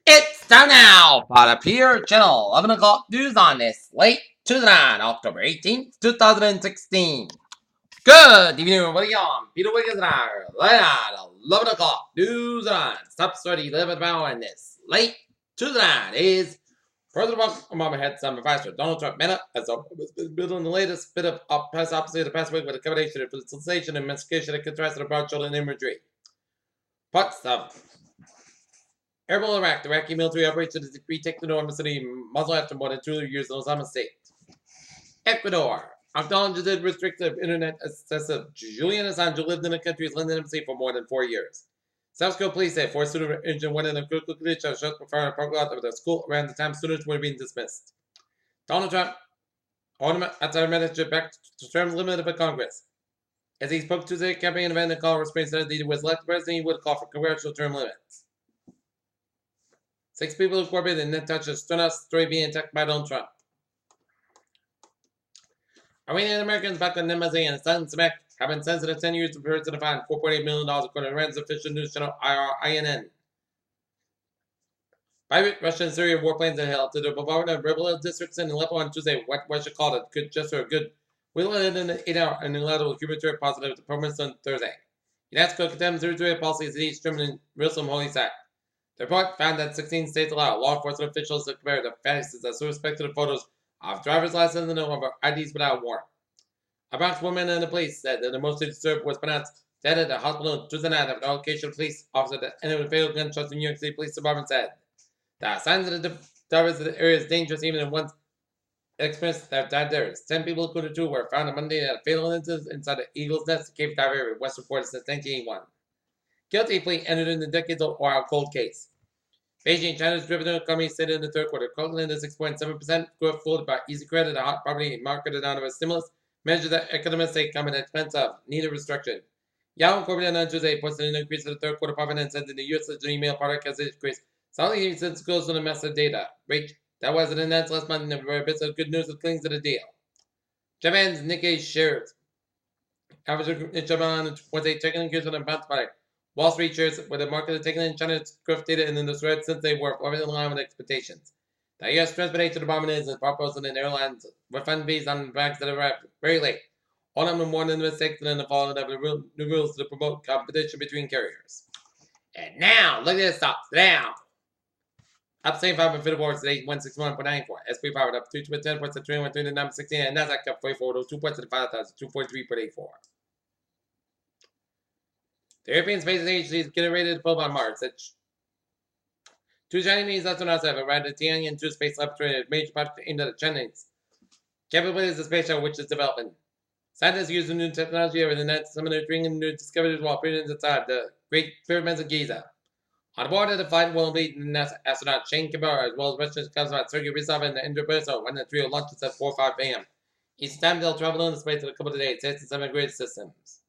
It's time now for the Pure Channel 11 o'clock news on this late Tuesday night, October 18th, 2016. Good evening, everybody. I'm Peter Wiggins and I are late at 11 o'clock news on Stop Study 11th hour in this late Tuesday night is President Obama had some advice for Donald Trump minute as has been building the latest bit of press opposite the past week with a combination of facilitation and investigation that contrasted the broad children imagery. Parts of Erbil, Iraq. The Iraqi military operation to retake the northern city Mosul after more than 2 years in Osama State. Ecuador. Acknowledges it restricted internet access of Julian Assange, who lived in the country's London embassy for more than 4 years. South Korea police say 4 students were injured when in a critical condition shot before a parking lot of the school around the time students were being dismissed. Donald Trump outside manager back to term limited by Congress. As he spoke to the campaign event in Colorado Springs, said that he was elected president, he would call for congressional term limits. 6 people incorporated in net touch a story being attacked by Donald Trump. Iranian Americans back on Nemazi and San Samek have been sentenced to 10 years in prison to fine $4.8 million, according to Iran's official news channel IRINN. Private Russian and Syria warplanes are held to the bombardment of rebel districts in Aleppo on Tuesday. What Russia called a good gesture of good. We landed in an 8-hour and unilateral humanitarian positive performance on Thursday. UNESCO condemns territorial policies of each German Muslim holy site. The report found that 16 states allow law enforcement officials to compare the fantasies as respect to the photos of driver's licenses and of IDs without warrant. A Bronx woman and the police said that the most disturbed was pronounced dead at the hospital Tuesday night after an allocation of police officer that ended with fatal gunshots in New York City Police Department said. The signs of the drivers of the area is dangerous even in one's experience that died there. 10 people, including 2, were found on Monday at a fatal incident inside the Eagle's Nest Cape Dive area, West reported since 1981. Guilty plea entered in the decades-old oil cold case. Beijing, China's driven economy stated in the third quarter, calculated at 6.7% growth fueled by easy credit, a hot property market, and out of a stimulus measure that economists say come at the expense of needed restriction. Yahoo Incorporated on Tuesday posted an increase in the third quarter profit and said that the U.S. email product has increased solidly since it goes on the massive data rate that was announced last month, and there were bits of good news that clings to the deal. Japan's Nikkei shares average in Japan was a taken increase on the bounce back. Wall Street shares with the market taken in China's growth data and in the thread since they were in line with expectations. The U.S. Transportation Department is proposing an airlines refund fees on bags that arrived very late. All of them more than the mistakes and the following of the new rules to promote competition between carriers. And now, look at this stop down. Up 75 for the boards today, 161.94. SP 5 up 210 points to 313.916, and Nasdaq up 44, 2 points to 5,243.84. The European Space Agency is getting ready to pull on Mars. 2 Chinese astronauts have arrived at Tianyan 2 space laboratory at a major project aimed at the Chinese capabilities of space shuttle, which is developing. Scientists use the new technology over the net. Some of their bringing new discoveries while putting inside the Great Pyramids of Giza. On board of the flight will be NASA astronaut Shane Kimbara, as well as Russian cosmonaut Sergei Rizov and the Indra Burso, when the trio launches at 4:05 a.m. Each time they'll travel in space for a couple of days, testing some upgraded systems.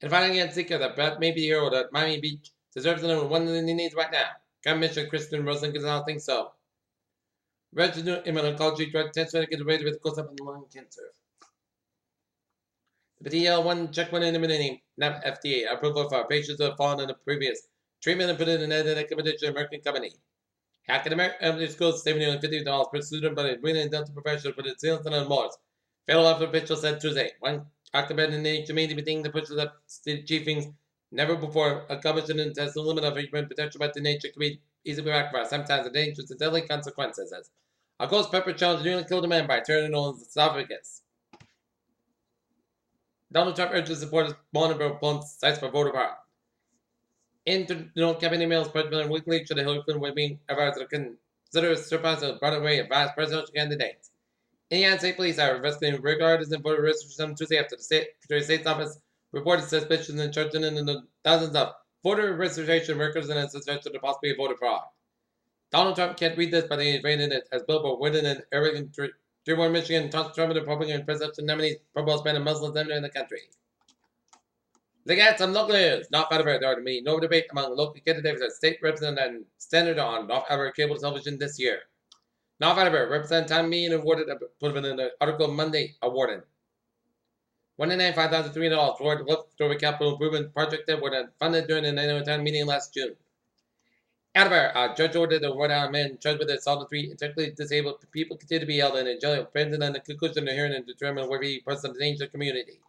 And finally, again, Seeker, the Brett may be hero that Miami Beach deserves the number 1 that he needs right now. Commissioner Kristen Rosen Gonzalez thinks so. Registered immunology drug test to get away with the course of lung cancer. The DL1 checkpoint inhibiting not FDA approval for patients who have fallen in the previous treatment and put in an recommendation to American company. Academic schools saving nearly $50 per student, but a brilliant dental professional put it sales on Mars. Federal health official said Tuesday. One octobed in nature made everything that pushes up chiefings never before a commission and test the limit of human potential, but the nature can be easily backfire, sometimes the dangerous and deadly consequences. As a ghost pepper challenge nearly killed a man by turning on his esophagus. Donald Trump urges supporters monitor sites for voter fraud. Internal campaign emails, President weekly should Hillary Clinton would be advised to consider surpassing the broad array of vice presidential candidates. Indiana State Police are investigating regardless in voter registration on Tuesday after the Secretary of State's office reported suspicions and charging in the dozens of voter registration records and a suspicion of possibly voter fraud. Donald Trump can't read this, but he rated it as Billboard winning in Oregon, Dearborn, Michigan, taunts Trump and the Republican presidential nominees proposed ban of Muslims in the country. Look at some local news. North Alabama, there are to be no debate among local candidates as state representative and standard on North Alabama cable television this year. North Alabama Representative Tom Meehan awarded a put in the article Monday awarded $195,300 toward the Story Capital Improvement Project that were funded during the 909 meeting last June. Attleboro, judge ordered the Rhode Island men charged with assault of 3 internally disabled people continue to be held in jail, pending on the conclusion of the hearing and determine whether he poses a danger to the community.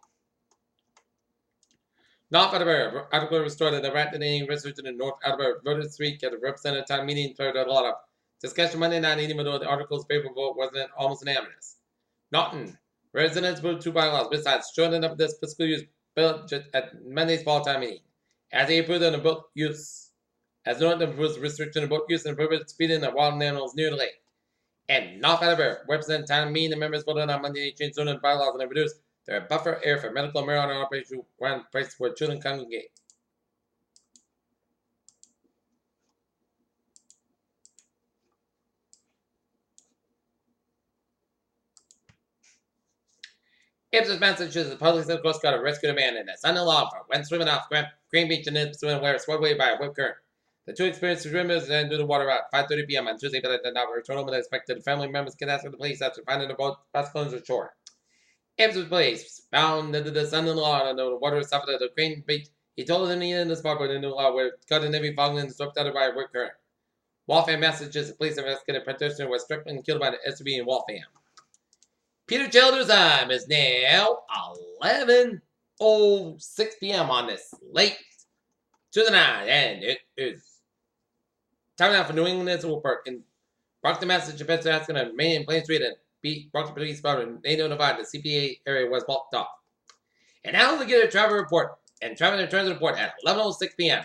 North Attleboro, article restored that the right to name research in the North Attleboro voted this week at a representative town meeting for a lot of discussion Monday night, even though the article's paper vote wasn't almost unanimous. Norton, residents voted 2 bylaws besides shortening up this fiscal use bill at Monday's fall town meeting, as they approved on the boat use. As Norton proposed restriction of boat use and prohibited speeding of wild animals near the lake. And North Attleboro, representative town meeting and members voted on Monday to change zoning bylaws and reduce their buffer area for medical marijuana operation around places where children congregate. Ipswich, Massachusetts, police of the Coast Guard rescued a man and his son-in-law when swimming off Green Beach and swimming where swept away by a whip current. The 2 experienced swimmers entered the water at 5:30 p.m. on Tuesday, but did not return home with expected. Family members can ask the police after finding the boat bicycle on the shore. Ipswich police found that the son-in-law on the water suffered at the Green Beach. He told them he in the spot where the in-law were caught in heavy fog and swept out by a whip current. Waltham, Massachusetts police investigated practitioner was struck and killed by the SUV in Waltham. Peter Childers' time is now 11:06 p.m. on this late Tuesday night, and it is time now for New England's report in Brockton, Massachusetts, asking on Main and Plain Street and beat Brockton Police Department. They notified the CPA area was blocked off. And now we get a travel report, and travel returns report at 11:06 p.m.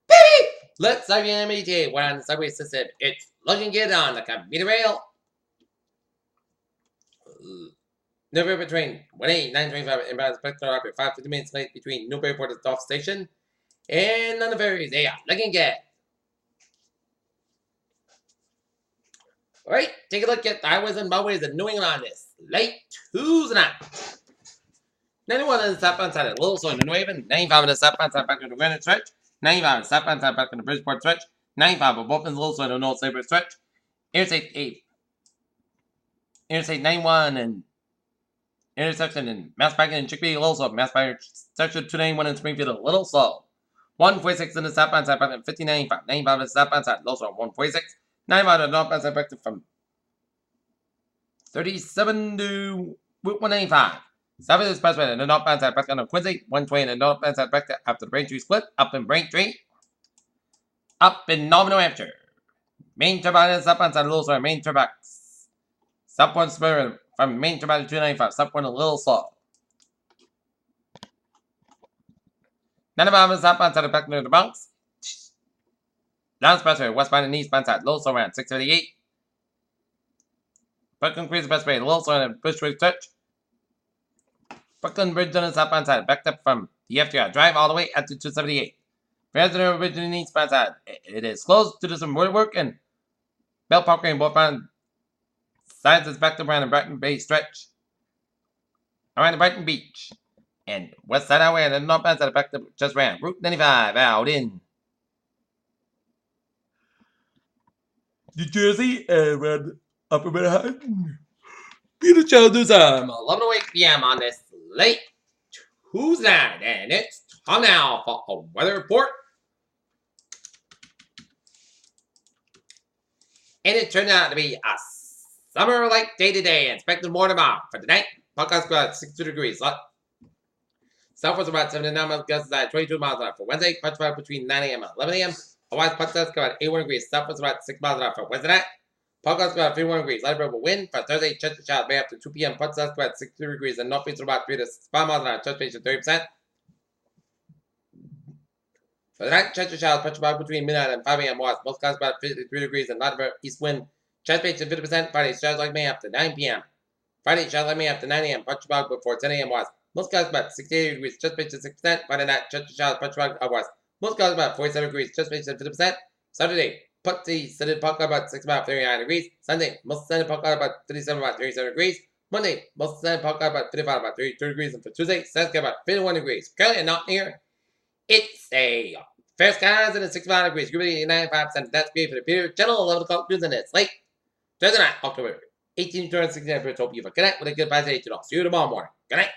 Baby! Let's have your MBTA on the subway system. It's looking good on the commuter rail. November train 18925 inbound Spectre Opera 550 minutes late between Newburyport and Dolph Station. And on the ferries, they are looking good. Alright, take a look at the highways and byways of New England on this late Tuesday night. 91 on the southbound side of Little Sloan and New Haven, 95 on the southbound side back to the Granite Stretch, 95 on the southbound side back to the Bridgeport Stretch, 95 on both ends of Little Sloan and North Sabre Stretch, Interstate 91 and intersection in Mass Pike and Chicopee, Little Slow, Mass Pike section 291 in Springfield, a little slow. 146 on the southbound side back to 5095, 95 on the southbound side, Little Slow, 146. 95 on the northbound side back to from 37 to Route 195. South of the expressway on the northbound side back on Quincy, 120 on the northbound side back to after the Braintree split, up in Braintree, up in Northern New Hampshire. Main turbine on the southbound side, Little Slow, main turbine. Southbound spur from main turbine to 295, southbound a little slow. 95 on the southbound side back to the Bronx. Down Expressway, westbound and eastbound side, Little Slow around 638. Brooklyn Queens Expressway, Little Slow and Bushwick Church. Brooklyn Bridge on the southbound side, backed up from the FDR Drive all the way up to 278. Resident Bridge on the eastbound side, it is closed to do some road work and Bell Parkway and bothbound sides is backed up around the Brighton Bay stretch. Around the Brighton Beach. And West Side Highway and the northbound side backed up just around Route 95 out in New Jersey and Upper Manhattan. Peter Childers, 11:08 p.m. on this late Tuesday night, and it's time now for a weather report. And it turned out to be a summer-like day today, and expected more tomorrow. For tonight, forecast about 62 degrees. Southwest about 79 miles, gusts at 22 miles an hour. For Wednesday, punch about between 9 a.m. and 11 a.m. Otherwise, Podcast about 81 degrees. Southwest about 6 miles an hour for Wednesday night. Podcast about 51 degrees. Light variable wind. For Thursday, Chester Child Bay up to 2 p.m. Podcast about 62 degrees. And northeast about 3 to 5 miles an hour. Chester Bay 30%. For the night, Chester Child punch about between midnight and 5 a.m. West. Most guys about 53 degrees. And light variable east wind. Chester Bay 50%. Friday, Child like May after 9 p.m. Friday, Child like May after 9 a.m. Punch about before 10 a.m. West. Most guys about 68 degrees. Chester Bay 6%. Friday night, Chester Child punch about west. Most guys about 47 degrees. Chester Bay 50%. Saturday, Putty, Sunday, Puck about 6 about 39 degrees. Sunday, most Sunday, Puck about 37 about 37 degrees. Monday, most Sunday, Puck about 55 about 32 degrees. And for Tuesday, Saturday, about 51 degrees. Currently, not near. It's a fair skies and a 65 degrees. Humidity 95%. That's great for the period. Channel 11 o'clock news, and it's late Thursday night, October 18th, 2016. Hope you have a good night with a good bye day. See you tomorrow morning. Good night.